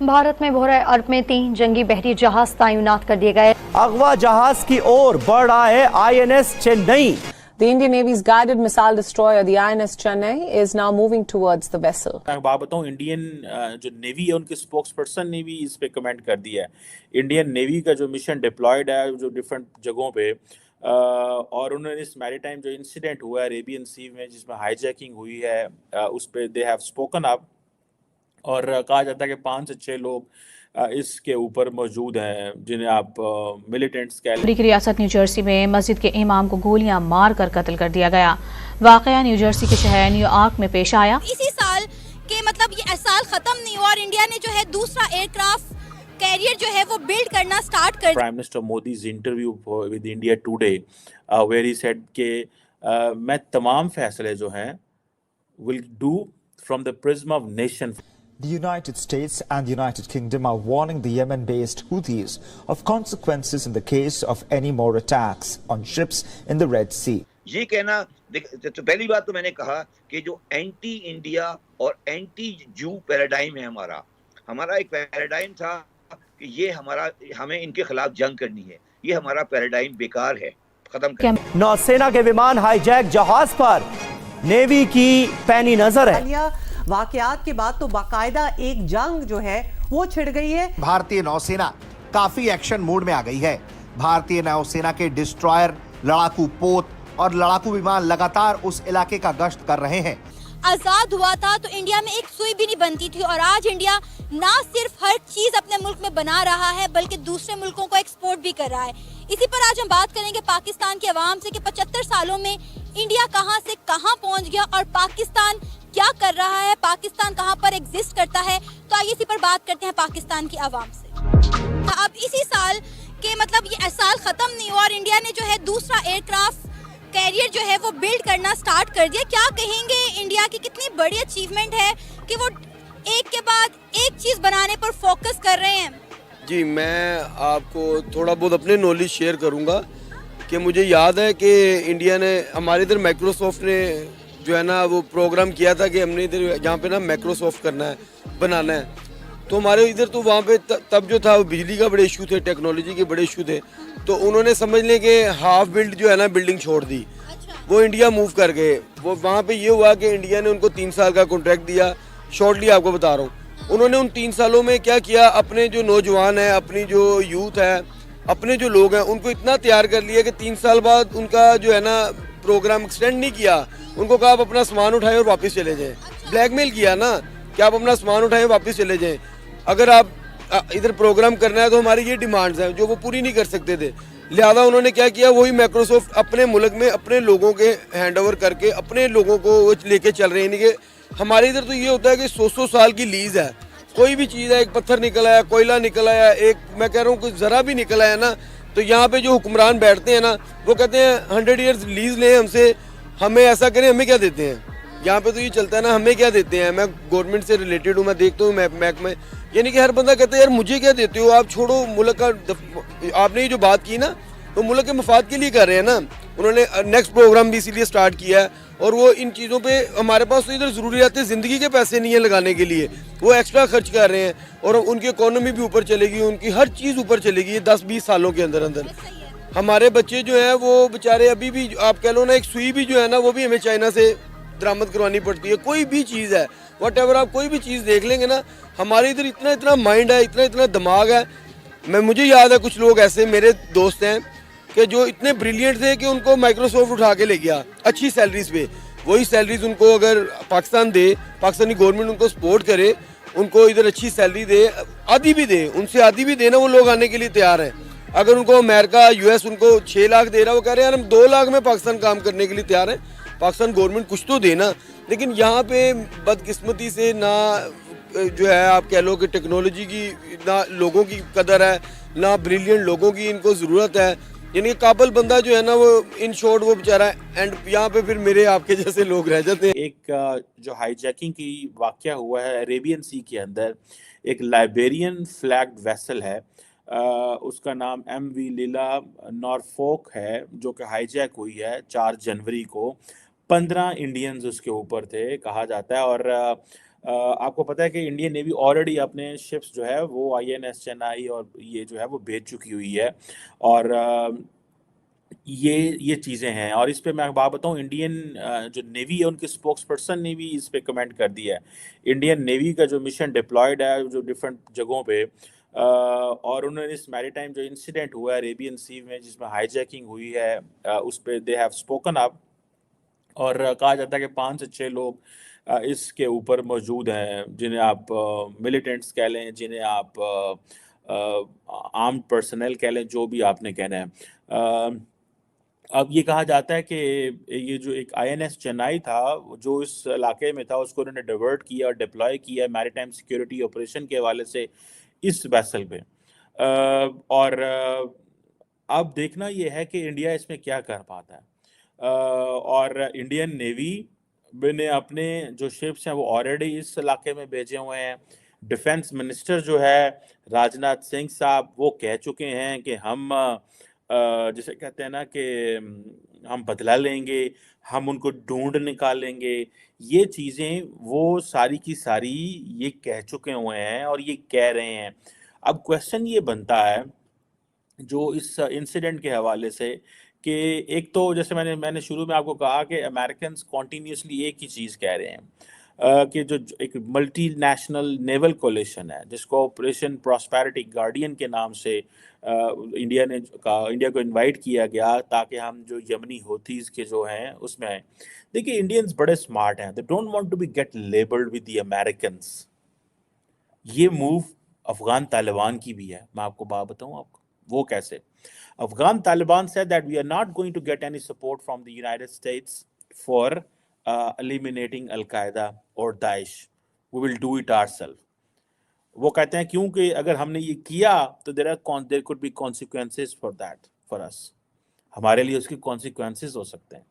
भारत में बहरे अरब में 3 जंगी बहरी जहाज तैनात कर दिए गए। अगवा जहाज की ओर बढ़ रहा है INS Chennai. The Indian Navy's guided missile destroyer, the INS Chennai, is now moving towards the vessel. मैं बात बताऊं, इंडियन जो नेवी है उनके स्पोक्स पर्सन ने भी इस पे कमेंट कर दिया है। इंडियन नेवी का जो मिशन डिप्लॉयड है जो डिफरेंट जगहों पे, और उन्होंने इस मैरीटाइम जो इंसिडेंट हुआ है अरेबियन सी में जिसमें हाईजैकिंग हुई है, उस पर दे हैव स्पोकन अप, और कहा जाता है कि 5 से 6 लोग इसके ऊपर मौजूद हैं जिन्हें आप मिलिटेंट्स कह अमरीकी रियासत न्यू जर्सी में मस्जिद के इमाम को गोलियां मार कर कत्ल कर दिया गया। वाकया न्यू जर्सी के शहर न्यूयॉर्क में पेश आया। इसी साल के ये साल खत्म नहीं हुआ और इंडिया ने जो है दूसरा एयरक्राफ्ट कैरियर जो है वो बिल्ड करना स्टार्ट कर। Prime minister Modi's interview with India Today where he said के मैं तमाम फैसले जो हैं will do from the prism of nation. The United States and the United Kingdom are warning the Yemen-based Houthis of consequences in the case of any more attacks on ships in the Red Sea. ये कहना, तो पहली बात तो मैंने कहा कि जो एंटी इंडिया और एंटी जू पैराडाइम है हमारा एक पैराडाइम था कि ये हमें इनके खिलाफ जंग करनी है, ये हमारा पैराडाइम बेकार है, खत्म कर। नौसेना के विमान हाईजैक जहाज पर नेवी की पैनी नजर है। वाकयात के बाद तो बाकायदा एक जंग जो है वो छिड़ गई है। भारतीय नौसेना काफी एक्शन मोड में आ गई है। भारतीय नौसेना के डिस्ट्रॉयर, लड़ाकू पोत और लड़ाकू विमान लगातार उस इलाके का गश्त कर रहे हैं। आजाद हुआ था तो इंडिया में एक सुई भी नहीं बनती थी, और आज इंडिया ना सिर्फ हर चीज अपने मुल्क में बना रहा है बल्कि दूसरे मुल्कों को एक्सपोर्ट भी कर रहा है। इसी पर आज हम बात करेंगे पाकिस्तान की आवाम से कि 75 सालों में इंडिया कहां से कहां पहुंच गया और पाकिस्तान क्या कर रहा है, पाकिस्तान कहां पर एग्जिस्ट करता है। तो आइए इसी पर बात करते हैं पाकिस्तान की आवाम से। अब इसी साल के ये साल खत्म नहीं हुआ और इंडिया ने जो है दूसरा एयरक्राफ्ट कैरियर जो है वो बिल्ड करना स्टार्ट कर दिया। क्या कहेंगे, इंडिया की कितनी बड़ी अचीवमेंट है कि वो एक के बाद एक चीज बनाने पर फोकस कर रहे हैं। जी, मैं आपको थोड़ा बहुत अपने नॉलेज शेयर करूंगा कि मुझे याद है कि इंडिया ने, हमारे इधर माइक्रोसॉफ्ट ने जो है ना वो प्रोग्राम किया था कि हमने इधर यहाँ पे ना माइक्रोसॉफ्ट करना है, बनाना है। तो हमारे इधर तो वहाँ पे तब जो था वो बिजली का बड़े इशू थे, टेक्नोलॉजी के बड़े इशू थे, तो उन्होंने समझ लें कि हाफ बिल्ड जो है ना बिल्डिंग छोड़ दी। वो इंडिया मूव कर गए। वो वहाँ पे ये हुआ कि इंडिया ने उनको 3 साल का कॉन्ट्रैक्ट दिया। शॉर्टली आपको बता रहा हूँ, उन्होंने उन 3 सालों में क्या किया, अपने जो नौजवान हैं, अपनी जो यूथ है, अपने जो लोग हैं, उनको इतना तैयार कर लिया कि 3 साल बाद उनका जो है ना प्रोग्राम एक्सटेंड नहीं किया। उनको कहा आप अपना सामान उठाएं और वापस चले जाएं। ब्लैकमेल किया ना कि आप अपना सामान उठाएं वापस चले जाएं। अगर आप इधर प्रोग्राम करना है तो हमारी ये डिमांड्स हैं जो वो पूरी नहीं कर सकते थे। लिहाजा उन्होंने क्या किया, वही माइक्रोसॉफ्ट अपने मुल्क में अपने लोगों के हैंड ओवर करके अपने लोगों को लेके चल रहे हैं। यानी कि हमारे इधर तो ये होता है कि 100 साल की लीज है। कोई भी चीज़ है, एक पत्थर निकल आया, कोयला निकल आया, एक मैं कह रहा हूँ कुछ ज़रा भी निकल आया ना, तो यहाँ पे जो हुक्मरान बैठते हैं ना वो कहते हैं 100 ईयर्स लीज लें हमसे, हमें ऐसा करें, हमें क्या देते हैं। यहाँ पे तो ये चलता है ना, हमें क्या देते हैं। मैं गवर्नमेंट से रिलेटेड हूँ, मैं देखता हूँ मैक में, यानी कि हर बंदा कहता है यार मुझे क्या देते हो, आप छोड़ो मुल्क का। आपने ये जो बात की ना तो मुल्क के मफाद के लिए कर रहे हैं ना। उन्होंने नेक्स्ट प्रोग्राम भी इसीलिए स्टार्ट किया है, और वो इन चीज़ों पे हमारे पास तो इधर ज़रूरियात ज़िंदगी के पैसे नहीं है लगाने के लिए, वो एक्स्ट्रा खर्च कर रहे हैं और उनकी इकोनॉमी भी ऊपर चलेगी, उनकी हर चीज़ ऊपर चलेगी 10-20 सालों के अंदर अंदर। हमारे बच्चे जो हैं वो बेचारे अभी भी आप कह लो ना, एक सुई भी जो है ना वो भी हमें चाइना से दरामद करवानी पड़ती है। कोई भी चीज़ है, व्हाटएवर आप कोई भी चीज़ देख लेंगे ना, हमारे इधर इतना माइंड है, इतना दिमाग है। मुझे याद है कुछ लोग ऐसे मेरे दोस्त हैं कि जो इतने ब्रिलियंट थे कि उनको माइक्रोसॉफ्ट उठा के ले गया अच्छी सैलरीज पे। वही सैलरीज उनको अगर पाकिस्तान दे, पाकिस्तानी गवर्नमेंट उनको सपोर्ट करे, उनको इधर अच्छी सैलरी दे, आधी भी दे, उनसे आधी भी देना, वो लोग आने के लिए तैयार हैं। अगर उनको अमेरिका यूएस उनको 6 लाख दे रहा है, वो कह रहे हैं यार हम 2 लाख में पाकिस्तान काम करने के लिए तैयार है। पाकिस्तान गवर्नमेंट कुछ तो देना। लेकिन यहाँ पे बदकिस्मती से ना जो है आप कह लो कि टेक्नोलॉजी की ना लोगों की कदर है, ना ब्रिलियंट लोगों की इनको ज़रूरत है। यानी काबल बंदा जो है ना वो इन शॉर्ट वो बेचारा, एंड यहाँ पे फिर मेरे आपके जैसे लोग रह जाते हैं। एक जो हाईजैकिंग की वाक़या हुआ है अरेबियन सी के अंदर, एक लाइबेरियन फ्लैग्ड वेसल है, उसका नाम MV लीला नॉरफोक है, जो कि हाईजैक हुई है 4 जनवरी को। 15 इंडियंस उसके ऊपर थे कहा जाता है, और آپ کو پتہ ہے کہ انڈین نیوی آلریڈی اپنے شپس جو ہے وہ INS چنائی اور یہ جو ہے وہ بھیج چکی ہوئی ہے، اور یہ چیزیں ہیں. اور اس پہ میں بات بتاؤں، انڈین جو نیوی ہے ان کے اسپوکس پرسن نے بھی اس پہ کمنٹ کر دیا ہے. انڈین نیوی کا جو مشن ڈپلائڈ ہے جو ڈفرینٹ جگہوں پہ، اور انہوں نے اس میری ٹائم جو انسیڈنٹ ہوا ہے عربین سی میں جس میں ہائی جیکنگ ہوئی ہے، اس پہ دے ہیو اسپوکن اپ، اور کہا جاتا ہے کہ 5 سے 6 لوگ اس کے اوپر موجود ہیں، جنہیں آپ ملیٹنٹس کہہ لیں، جنہیں آپ آرمڈ پرسنل کہہ لیں، جو بھی آپ نے کہنا ہے. اب یہ کہا جاتا ہے کہ یہ جو ایک INS چنائی تھا جو اس علاقے میں تھا، اس کو انہوں نے ڈیورٹ کیا اور ڈپلوائے کیا میری ٹائم سیکیورٹی آپریشن کے حوالے سے اس ویسل پہ. اور اب دیکھنا یہ ہے کہ انڈیا اس میں کیا کر پاتا ہے. اور انڈین نیوی نے اپنے جو شپس ہیں وہ آلریڈی اس علاقے میں بھیجے ہوئے ہیں. ڈیفنس منسٹر جو ہے راجناتھ سنگھ صاحب وہ کہہ چکے ہیں کہ ہم جسے کہتے ہیں نا کہ ہم بدلہ لیں گے، ہم ان کو ڈھونڈ نکالیں گے. یہ چیزیں وہ ساری کی ساری یہ کہہ چکے ہوئے ہیں اور یہ کہہ رہے ہیں. اب کویسچن یہ بنتا ہے جو اس انسیڈنٹ کے حوالے سے کہ ایک تو جیسے میں نے شروع میں آپ کو کہا کہ امریکنز کنٹینیوسلی ایک ہی چیز کہہ رہے ہیں کہ جو ایک ملٹی نیشنل نیول کولیشن ہے جس کو آپریشن پراسپیرٹی گارڈین کے نام سے انڈیا کو انوائٹ کیا گیا تاکہ ہم جو یمنی ہوتیز کے جو ہیں اس میں آئیں. دیکھیے انڈینز بڑے اسمارٹ ہیں، they don't want to be get labeled with the Americans. یہ موو افغان طالبان کی بھی ہے. میں آپ کو بات بتاؤں آپ کو وہ کیسے. Afghan Taliban said that we are not going to get any support from the United States for eliminating Al-Qaeda or Daesh. We will do it ourselves. وہ کہتے ہیں کیونکہ اگر ہم نے یہ کیا تو there could be consequences for that for us. ہمارے لیے اس کی consequences ہو سکتے ہیں.